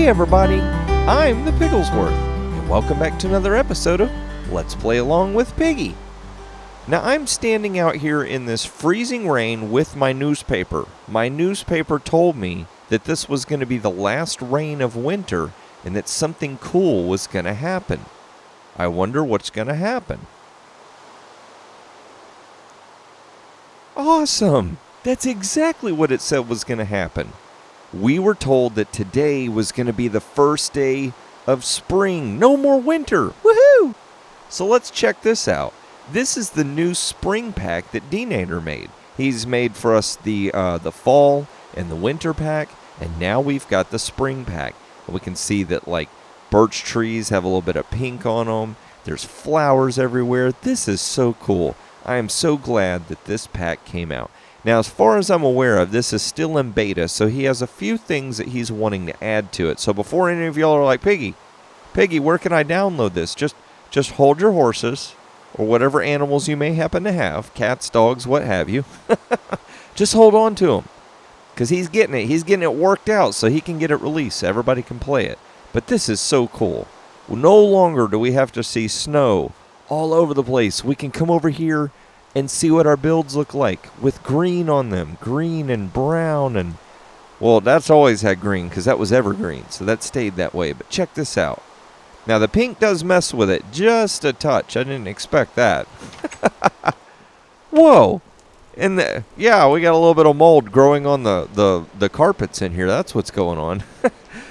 everybody, I'm the Pigglesworth, and welcome back to another episode of Let's Play Along with Piggy. Now I'm standing out here in this freezing rain with my newspaper. My newspaper told me that this was going to be the last rain of winter and that something cool was going to happen. I wonder what's going to happen. Awesome! That's exactly what it said was going to happen. We were told that today was going to be the first day of spring. No more winter. Woohoo! So let's check this out. This is the new spring pack that D-Nader made. He's made for us the fall and the winter pack, and now we've got the spring pack. We can see that like birch trees have a little bit of pink on them. There's flowers everywhere. This is so cool. I am so glad that this pack came out. Now, as far as I'm aware of, this is still in beta, so he has a few things that he's wanting to add to it. So before any of y'all are like, Piggy, where can I download this? Just hold your horses, or whatever animals you may happen to have, cats, dogs, what have you. Just hold on to them, because he's getting it. He's getting it worked out so he can get it released so everybody can play it. But this is so cool. No longer do we have to see snow all over the place. We can come over here and see what our builds look like with green on them. Green and brown and... well, that's always had green because that was evergreen. So that stayed that way. But check this out. Now, the pink does mess with it just a touch. I didn't expect that. Whoa. And yeah, we got a little bit of mold growing on the carpets in here. That's what's going on.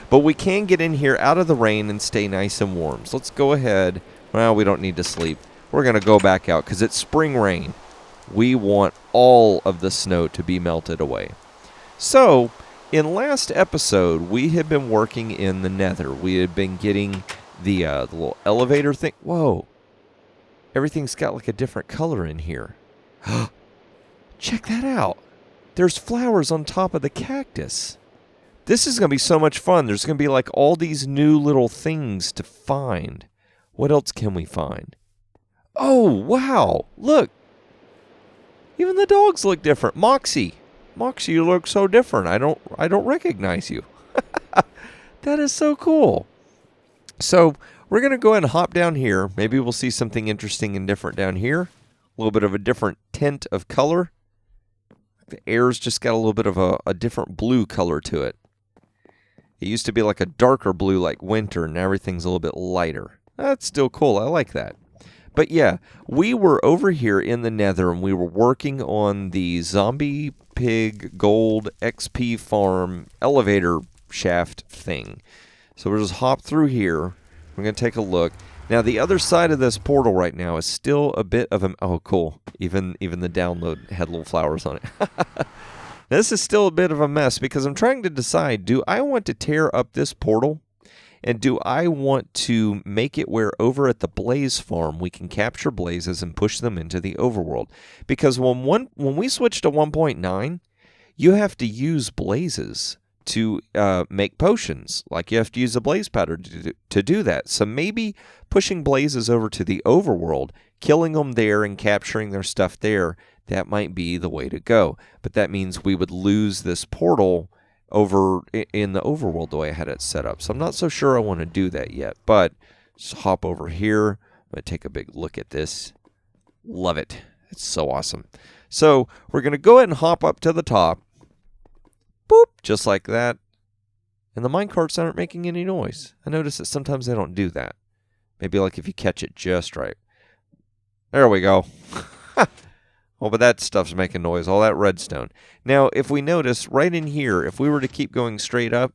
But we can get in here out of the rain and stay nice and warm. So let's go ahead. Well, we don't need to sleep. We're going to go back out because it's spring rain. We want all of the snow to be melted away. So, in last episode, we had been working in the nether. We had been getting the little elevator thing. Whoa. Everything's got like a different color in here. Check that out. There's flowers on top of the cactus. This is going to be so much fun. There's going to be like all these new little things to find. What else can we find? Oh, wow. Look. Even the dogs look different. Moxie, you look so different. I don't recognize you. That is so cool. So, we're going to go ahead and hop down here. Maybe we'll see something interesting and different down here. A little bit of a different tint of color. The air's just got a little bit of a different blue color to it. It used to be like a darker blue like winter, and everything's a little bit lighter. That's still cool. I like that. But yeah, we were over here in the nether, and we were working on the zombie pig gold XP farm elevator shaft thing. So we'll just hop through here. We're going to take a look. Now, the other side of this portal right now is still a bit of a... oh, cool. Even the download had little flowers on it. This is still a bit of a mess because I'm trying to decide, do I want to tear up this portal? And do I want to make it where over at the Blaze farm we can capture blazes and push them into the overworld? Because when we switch to 1.9, you have to use blazes to make potions. Like you have to use a blaze powder to do that. So maybe pushing blazes over to the overworld, killing them there and capturing their stuff there, that might be the way to go. But that means we would lose this portal over in the overworld the way I had it set up. So I'm not so sure I want to do that yet. But just hop over here. I'm going to take a big look at this. Love it. It's so awesome. So we're going to go ahead and hop up to the top. Boop. Just like that. And the minecarts aren't making any noise. I notice that sometimes they don't do that. Maybe like if you catch it just right. There we go. Well, but that stuff's making noise, all that redstone. Now, if we notice, right in here, if we were to keep going straight up,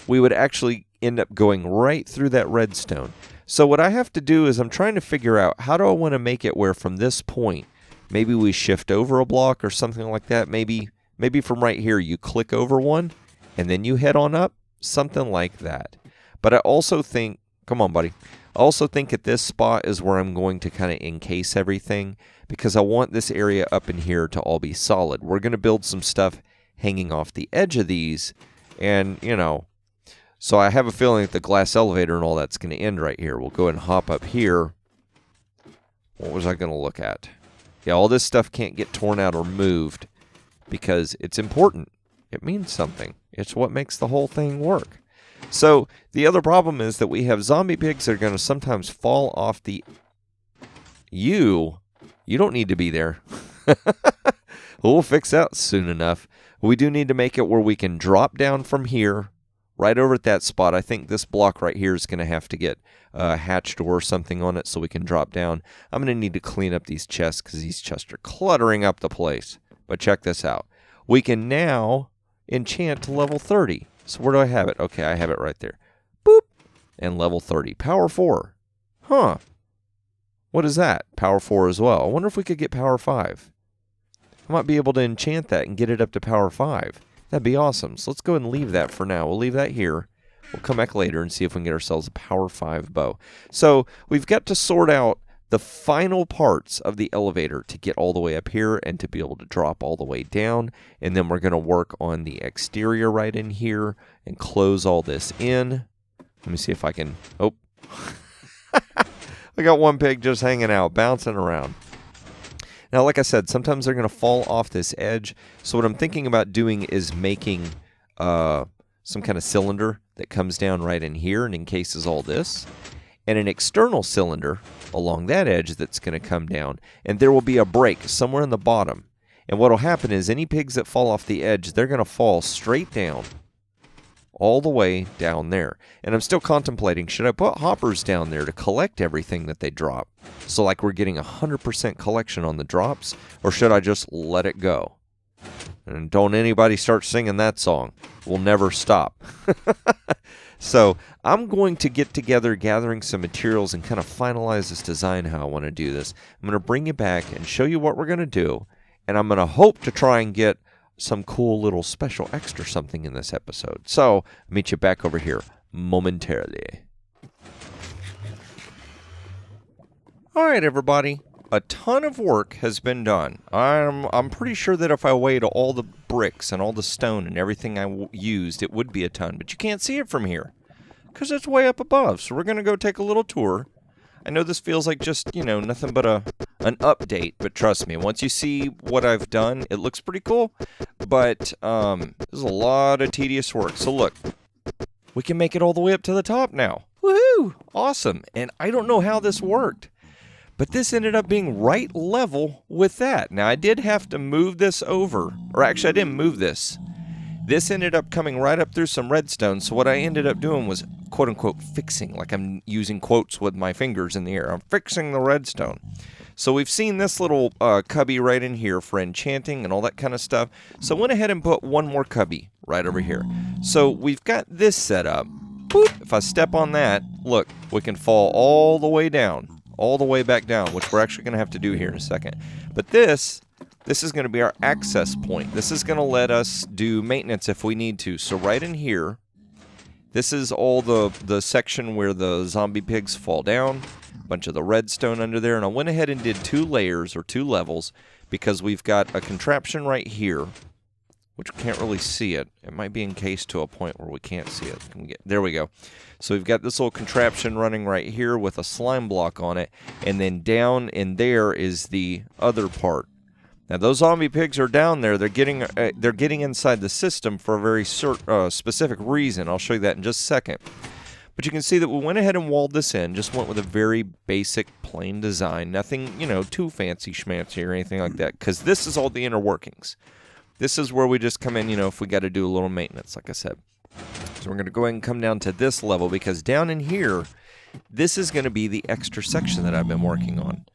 we would actually end up going right through that redstone. So what I have to do is I'm trying to figure out, how do I want to make it where from this point, maybe we shift over a block or something like that. Maybe from right here, you click over one, and then you head on up, something like that. But I also think, come on, buddy. I also think at this spot is where I'm going to kind of encase everything, because I want this area up in here to all be solid. We're going to build some stuff hanging off the edge of these, and, you know, so I have a feeling that the glass elevator and all that's going to end right here. We'll go ahead and hop up here. What was I going to look at? Yeah, all this stuff can't get torn out or moved because it's important. It means something. It's what makes the whole thing work. So the other problem is that we have zombie pigs that are going to sometimes fall off the... You don't need to be there. We'll fix that soon enough. We do need to make it where we can drop down from here, right over at that spot. I think this block right here is going to have to get a hatch door or something on it so we can drop down. I'm going to need to clean up these chests because these chests are cluttering up the place. But check this out. We can now enchant to level 30. So where do I have it? Okay, I have it right there. Boop. And level 30. Power 4. Huh. What is that? Power 4 as well. I wonder if we could get Power 5. I might be able to enchant that and get it up to Power 5. That'd be awesome. So let's go ahead and leave that for now. We'll leave that here. We'll come back later and see if we can get ourselves a Power 5 bow. So we've got to sort out the final parts of the elevator to get all the way up here and to be able to drop all the way down. And then we're going to work on the exterior right in here and close all this in. Let me see if I can... Oh. I got one pig just hanging out, bouncing around. Now, like I said, sometimes they're going to fall off this edge. So what I'm thinking about doing is making some kind of cylinder that comes down right in here and encases all this. And an external cylinder along that edge that's going to come down. And there will be a break somewhere in the bottom. And what will happen is any pigs that fall off the edge, they're going to fall straight down. All the way down there. And I'm still contemplating, should I put hoppers down there to collect everything that they drop? So like we're getting 100% collection on the drops, or should I just let it go? And don't anybody start singing that song. We'll never stop. So I'm going to get together gathering some materials and kind of finalize this design how I want to do this. I'm going to bring you back and show you what we're going to do. And I'm going to hope to try and get some cool little special extra something in this episode. So, I'll meet you back over here momentarily. Alright, everybody. A ton of work has been done. I'm pretty sure that if I weighed all the bricks and all the stone and everything I used, it would be a ton. But you can't see it from here because it's way up above. So we're going to go take a little tour. I know this feels like just, nothing but an update, but trust me, once you see what I've done, it looks pretty cool, but this is a lot of tedious work. So look, we can make it all the way up to the top now. Woohoo! Awesome. And I don't know how this worked, but this ended up being right level with that. Now, I did have to move this over, or actually, I didn't move this. This ended up coming right up through some redstone, so what I ended up doing was, quote-unquote, fixing, like I'm using quotes with my fingers in the air. I'm fixing the redstone. So we've seen this little cubby right in here for enchanting and all that kind of stuff. So I went ahead and put one more cubby right over here. So we've got this set up. Boop. If I step on that, look, we can fall all the way down, all the way back down, which we're actually going to have to do here in a second. But this is going to be our access point. This is going to let us do maintenance if we need to. So right in here, this is all the section where the zombie pigs fall down. A bunch of the redstone under there. And I went ahead and did 2 layers or 2 levels because we've got a contraption right here, which we can't really see it. It might be encased to a point where we can't see it. There we go. So we've got this little contraption running right here with a slime block on it. And then down in there is the other part. Now, those zombie pigs are down there. They're getting inside the system for a very specific reason. I'll show you that in just a second. But you can see that we went ahead and walled this in. Just went with a very basic, plain design. Nothing, too fancy schmancy or anything like that. Because this is all the inner workings. This is where we just come in, if we got to do a little maintenance, like I said. So we're going to go ahead and come down to this level. Because down in here, this is going to be the extra section that I've been working on.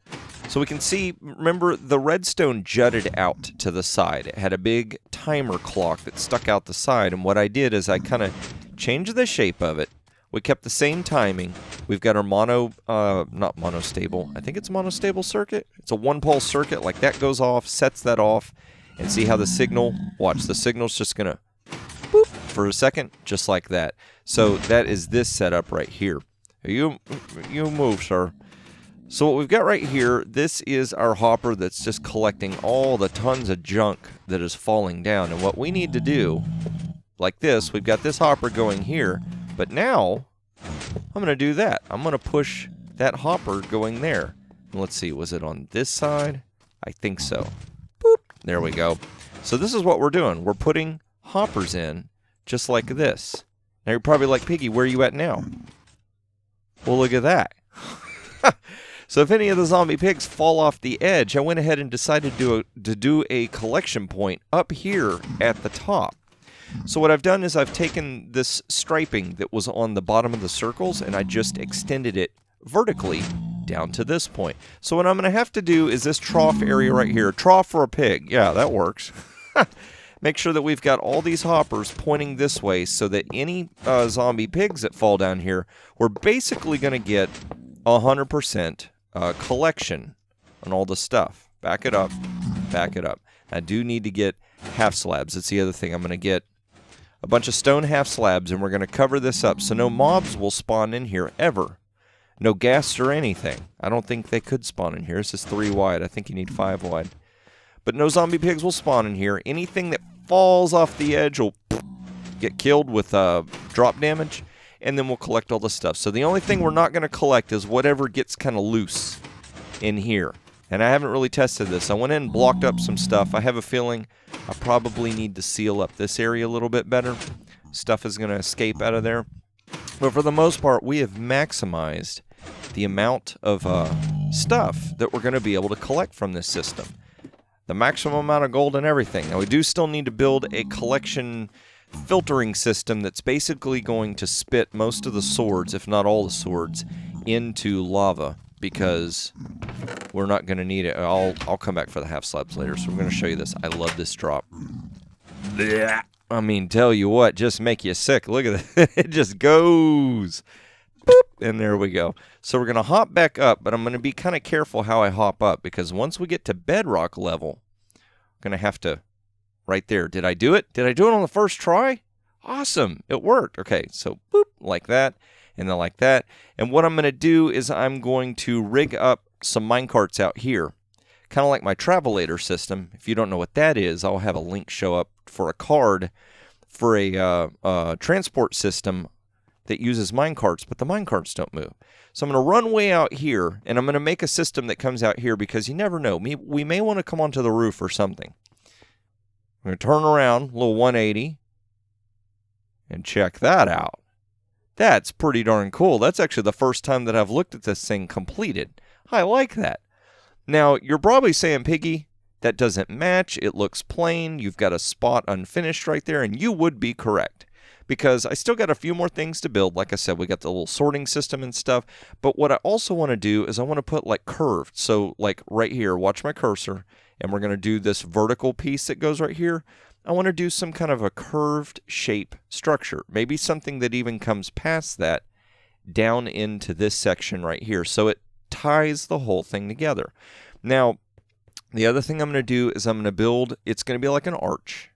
So we can see, remember, the redstone jutted out to the side. It had a big timer clock that stuck out the side. And what I did is I kind of changed the shape of it. We kept the same timing. We've got our not monostable. I think it's monostable circuit. It's a 1-pole circuit. Like that goes off, sets that off. And see how the signal, watch, the signal's just going to boop for a second, just like that. So that is this setup right here. You move, sir. So what we've got right here, this is our hopper that's just collecting all the tons of junk that is falling down. And what we need to do, like this, we've got this hopper going here, but now I'm going to do that. I'm going to push that hopper going there. And let's see, was it on this side? I think so. Boop. There we go. So this is what we're doing. We're putting hoppers in just like this. Now you're probably like, Piggy, where are you at now? Well, look at that. So if any of the zombie pigs fall off the edge, I went ahead and decided to do a collection point up here at the top. So what I've done is I've taken this striping that was on the bottom of the circles and I just extended it vertically down to this point. So what I'm going to have to do is this trough area right here. Trough for a pig. Yeah, that works. Make sure that we've got all these hoppers pointing this way so that any zombie pigs that fall down here, we're basically going to get 100% collection on all the stuff. Back it up. Back it up. I do need to get half slabs. That's the other thing. I'm going to get a bunch of stone half slabs, and we're going to cover this up so no mobs will spawn in here ever. No ghasts or anything. I don't think they could spawn in here. This is 3 wide. I think you need 5 wide. But no zombie pigs will spawn in here. Anything that falls off the edge will get killed with drop damage, and then we'll collect all the stuff. So the only thing we're not going to collect is whatever gets kind of loose in here. And I haven't really tested this. I went in and blocked up some stuff. I have a feeling I probably need to seal up this area a little bit better. Stuff is going to escape out of there. But for the most part, we have maximized the amount of stuff that we're going to be able to collect from this system. The maximum amount of gold and everything. Now, we do still need to build a collection filtering system that's basically going to spit most of the swords, if not all the swords, into lava, because we're not going to need it. I'll come back for the half slabs later, so we're going to show you this. I love this drop. I mean, tell you what, just make you sick. Look at that. It just goes. Boop, and there we go. So we're going to hop back up, but I'm going to be kind of careful how I hop up, because once we get to bedrock level, I'm going to have to, right there. Did I do it? Did I do it on the first try? Awesome. It worked. Okay, so boop, like that, and then like that. And what I'm going to do is I'm going to rig up some minecarts out here, kind of like my Travelator system. If you don't know what that is, I'll have a link show up for a card for a transport system that uses minecarts, but the minecarts don't move. So I'm going to run way out here, and I'm going to make a system that comes out here, because you never know. We may want to come onto the roof or something. I'm going to turn around, a little 180, and check that out. That's pretty darn cool. That's actually the first time that I've looked at this thing completed. I like that. Now, you're probably saying, Piggy, that doesn't match. It looks plain. You've got a spot unfinished right there, and you would be correct, because I still got a few more things to build. Like I said, we got the little sorting system and stuff. But what I also want to do is I want to put like curved. So like right here, watch my cursor, and we're going to do this vertical piece that goes right here. I want to do some kind of a curved shape structure. Maybe something that even comes past that down into this section right here. So it ties the whole thing together. Now, the other thing I'm going to do is I'm going to build, it's going to be like an arch.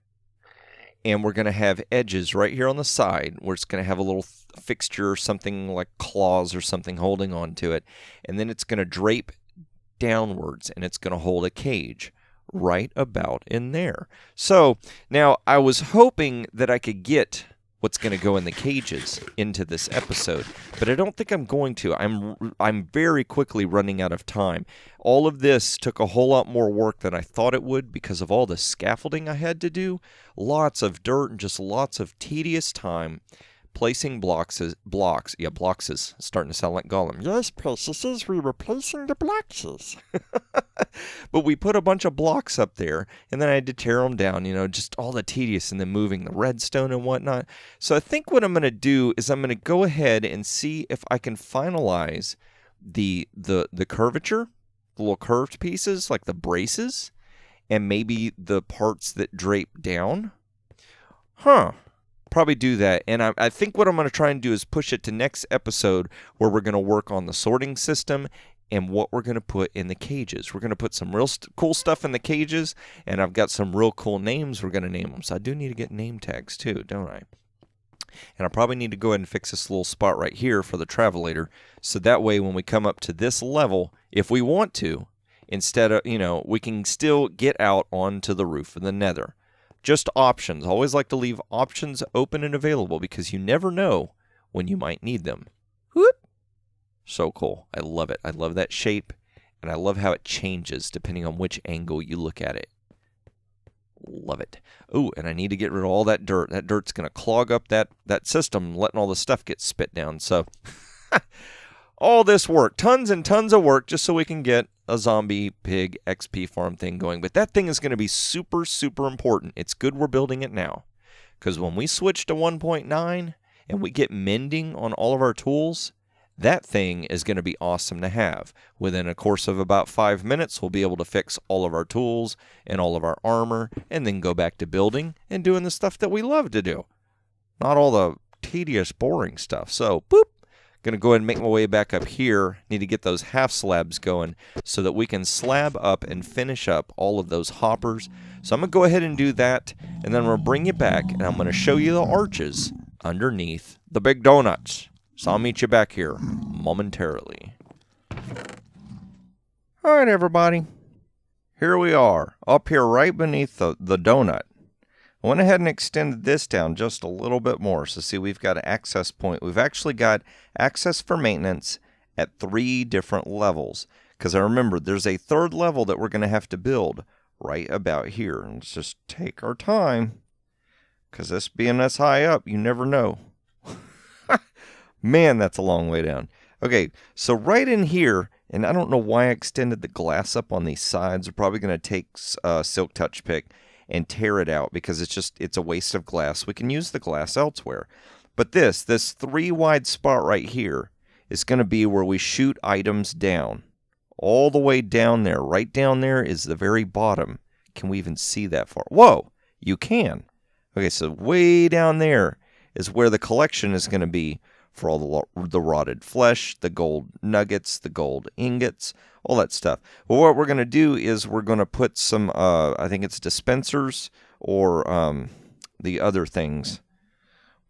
And we're going to have edges right here on the side where it's going to have a little fixture, something like claws or something holding on to it. And then it's going to drape downwards, and it's going to hold a cage right about in there. So now I was hoping that I could get what's going to go in the cages into this episode, but I don't think I'm going to. I'm very quickly running out of time. All of this took a whole lot more work than I thought it would because of all the scaffolding I had to do. Lots of dirt and just lots of tedious time placing blocks. Yeah, blocks is starting to sound like Gollum. Yes, princesses, we were placing the blocks. But we put a bunch of blocks up there, and then I had to tear them down, just all the tedious, and then moving the redstone and whatnot. So I think what I'm going to do is I'm going to go ahead and see if I can finalize the curvature, the little curved pieces, like the braces, and maybe the parts that drape down. Probably do that. And I think what I'm going to try and do is push it to next episode, where we're going to work on the sorting system and what we're going to put in the cages. We're going to put some real cool stuff in the cages, and I've got some real cool names we're going to name them. So I do need to get name tags too, don't I? And I probably need to go ahead and fix this little spot right here for the Travelator, so that way when we come up to this level, if we want to, instead of, we can still get out onto the roof of the nether. Just options. I always like to leave options open and available, because you never know when you might need them. Whoop. So cool. I love it. I love that shape, and I love how it changes depending on which angle you look at it. Love it. Oh, and I need to get rid of all that dirt. That dirt's going to clog up that system, letting all the stuff get spit down. So, all this work, tons and tons of work, just so we can get a zombie pig XP farm thing going. But that thing is going to be super, super important. It's good we're building it now. Because when we switch to 1.9 and we get mending on all of our tools, that thing is going to be awesome to have. Within a course of about 5 minutes, we'll be able to fix all of our tools and all of our armor, and then go back to building and doing the stuff that we love to do. Not all the tedious, boring stuff. So, boop. Going to go ahead and make my way back up here. Need to get those half slabs going so that we can slab up and finish up all of those hoppers. So I'm going to go ahead and do that, and then I'm going to bring you back, and I'm going to show you the arches underneath the big donuts. So I'll meet you back here momentarily. All right, everybody. Here we are, up here right beneath the donut. I went ahead and extended this down just a little bit more. So see, we've got an access point. We've actually got access for maintenance at 3 different levels. Because I remember, there's a 3rd level that we're going to have to build right about here. And let's just take our time. Because this being this high up, you never know. Man, that's a long way down. Okay, so right in here, and I don't know why I extended the glass up on these sides. We're probably going to take Silk Touch Pick and tear it out because it's a waste of glass. We can use the glass elsewhere. But this 3 wide spot right here is going to be where we shoot items down. All the way down there. Right down there is the very bottom. Can we even see that far? Whoa, you can. Okay, so way down there is where the collection is going to be for all the rotted flesh, the gold nuggets, the gold ingots, all that stuff. Well, what we're going to do is we're going to put some, I think it's dispensers or the other things.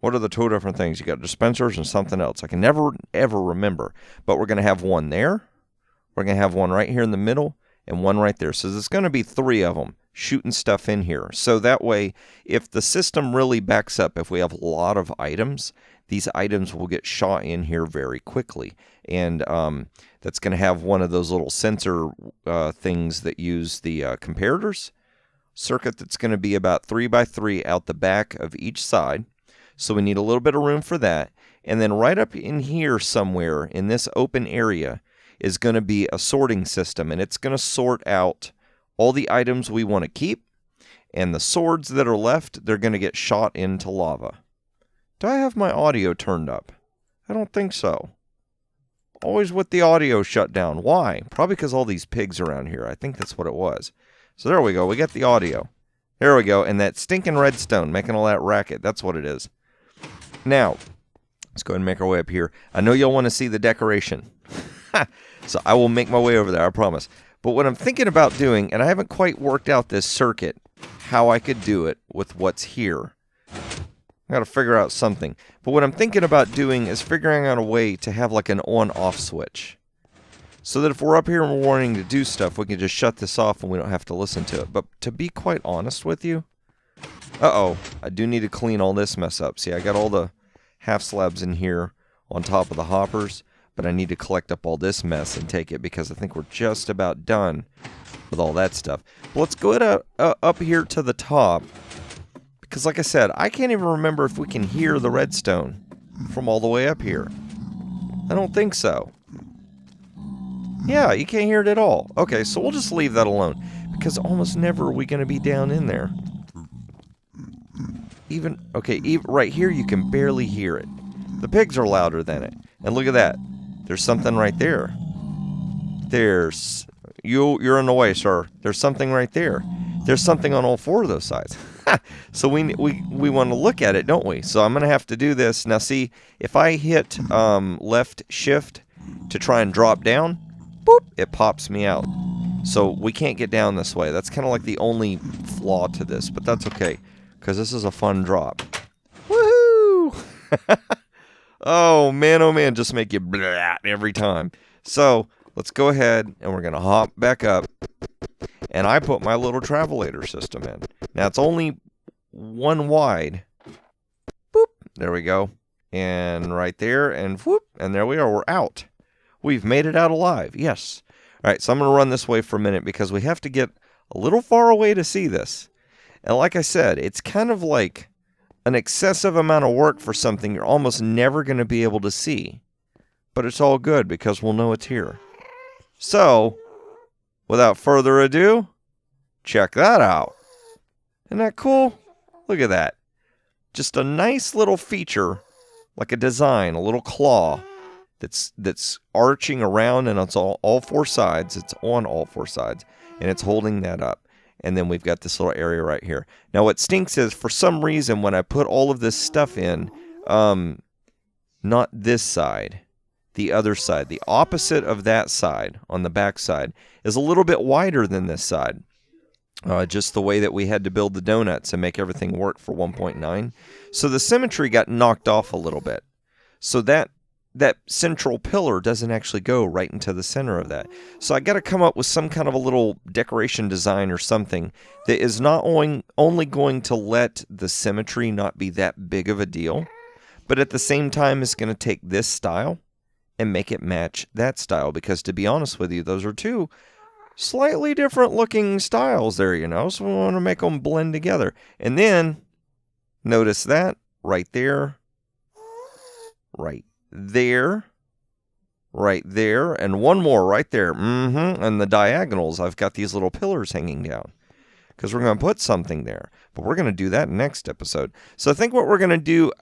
What are the 2 different things? You got dispensers and something else. I can never, ever remember. But we're going to have one there. We're going to have one right here in the middle and one right there. So there's going to be 3 of them shooting stuff in here. So that way, if the system really backs up, if we have a lot of items, these items will get shot in here very quickly. And that's going to have one of those little sensor things that use the comparators circuit that's going to be about 3 by 3 out the back of each side. So we need a little bit of room for that. And then right up in here somewhere in this open area is going to be a sorting system. And it's going to sort out all the items we want to keep. And the swords that are left, they're going to get shot into lava. Do I have my audio turned up? I don't think so. Always with the audio shut down. Why? Probably because all these pigs around here. I think that's what it was. So there we go. We got the audio. There we go. And that stinking redstone making all that racket. That's what it is. Now, let's go ahead and make our way up here. I know you'll want to see the decoration. So I will make my way over there, I promise. But what I'm thinking about doing, and I haven't quite worked out this circuit, how I could do it with what's here. I got to figure out something. But what I'm thinking about doing is figuring out a way to have like an on-off switch. So that if we're up here and we're wanting to do stuff, we can just shut this off and we don't have to listen to it. But to be quite honest with you, I do need to clean all this mess up. See, I got all the half slabs in here on top of the hoppers, but I need to collect up all this mess and take it because I think we're just about done with all that stuff. But let's go up here to the top. Because like I said, I can't even remember if we can hear the redstone from all the way up here. I don't think so. Yeah, you can't hear it at all. Okay, so we'll just leave that alone. Because almost never are we going to be down in there. Even right here you can barely hear it. The pigs are louder than it. And look at that. There's something right there. You're in the way, sir. There's something right there. There's something on all 4 of those sides. So we want to look at it, don't we? So I'm going to have to do this. Now see, if I hit left shift to try and drop down, boop, it pops me out. So we can't get down this way. That's kind of like the only flaw to this, but that's okay, because this is a fun drop. Woohoo! Oh man, just make you blah every time. So let's go ahead and we're going to hop back up. And I put my little travelator system in. Now it's only 1 wide. Boop. There we go. And right there. And whoop. And there we are. We're out. We've made it out alive. Yes. All right. So I'm going to run this way for a minute because we have to get a little far away to see this. And like I said, it's kind of like an excessive amount of work for something you're almost never going to be able to see. But it's all good because we'll know it's here. So, without further ado, check that out. Isn't that cool? Look at that. Just a nice little feature, like a design, a little claw that's arching around, and it's all four sides. It's on all four sides, and it's holding that up. And then we've got this little area right here. Now what stinks is, for some reason, when I put all of this stuff in, not this side, the other side, the opposite of that side, on the back side, is a little bit wider than this side. Just the way that we had to build the donuts and make everything work for 1.9. So the symmetry got knocked off a little bit. So that central pillar doesn't actually go right into the center of that. So I got to come up with some kind of a little decoration design or something that is not only going to let the symmetry not be that big of a deal, but at the same time is going to take this style and make it match that style. Because to be honest with you, those are two slightly different looking styles there, you know. So we want to make them blend together. And then notice that right there, right there, right there, and one more right there. And the diagonals, I've got these little pillars hanging down because we're going to put something there. But we're going to do that next episode. So I think what we're going to do,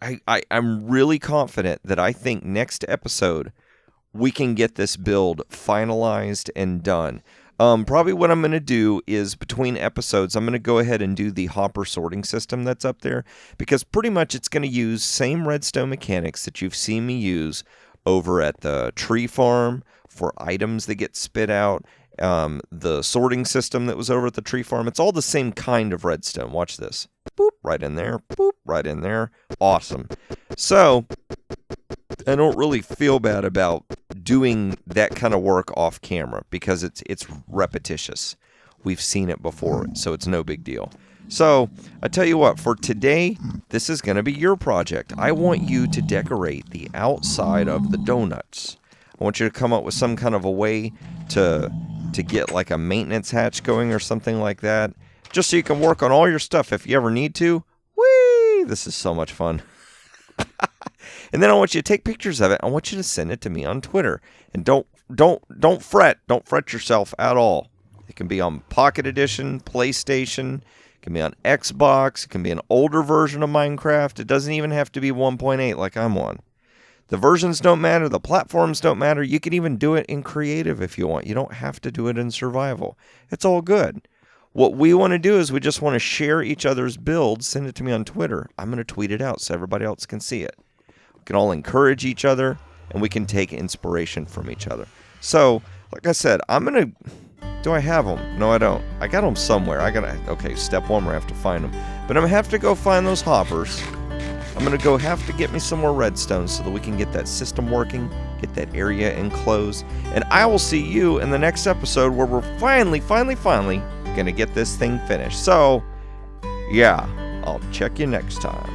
I'm really confident that I think next episode we can get this build finalized and done. Probably what I'm going to do is, between episodes, I'm going to go ahead and do the hopper sorting system that's up there, because pretty much it's going to use same redstone mechanics that you've seen me use over at the tree farm for items that get spit out, the sorting system that was over at the tree farm. It's all the same kind of redstone. Watch this. Boop, right in there. Boop, right in there. Awesome. So I don't really feel bad about doing that kind of work off camera because it's repetitious. We've seen it before, so it's no big deal. So I tell you what, for today, this is going to be your project. I want you to decorate the outside of the donuts. I want you to come up with some kind of a way to get like a maintenance hatch going or something like that, just so you can work on all your stuff if you ever need to. Whee! This is so much fun. And then I want you to take pictures of it. I want you to send it to me on Twitter. And don't fret. Don't fret yourself at all. It can be on Pocket Edition, PlayStation. It can be on Xbox. It can be an older version of Minecraft. It doesn't even have to be 1.8 like I'm on. The versions don't matter. The platforms don't matter. You can even do it in creative if you want. You don't have to do it in survival. It's all good. What we want to do is we just want to share each other's builds. Send it to me on Twitter. I'm going to tweet it out so everybody else can see it. We can all encourage each other, and we can take inspiration from each other. So, like I said, I'm going to... Do I have them? No, I don't. I got them somewhere. Okay, step one, I have to find them. But I'm going to have to go find those hoppers. I'm going to have to get me some more redstone so that we can get that system working, get that area enclosed. And I will see you in the next episode where we're finally going to get this thing finished. So, yeah, I'll check you next time.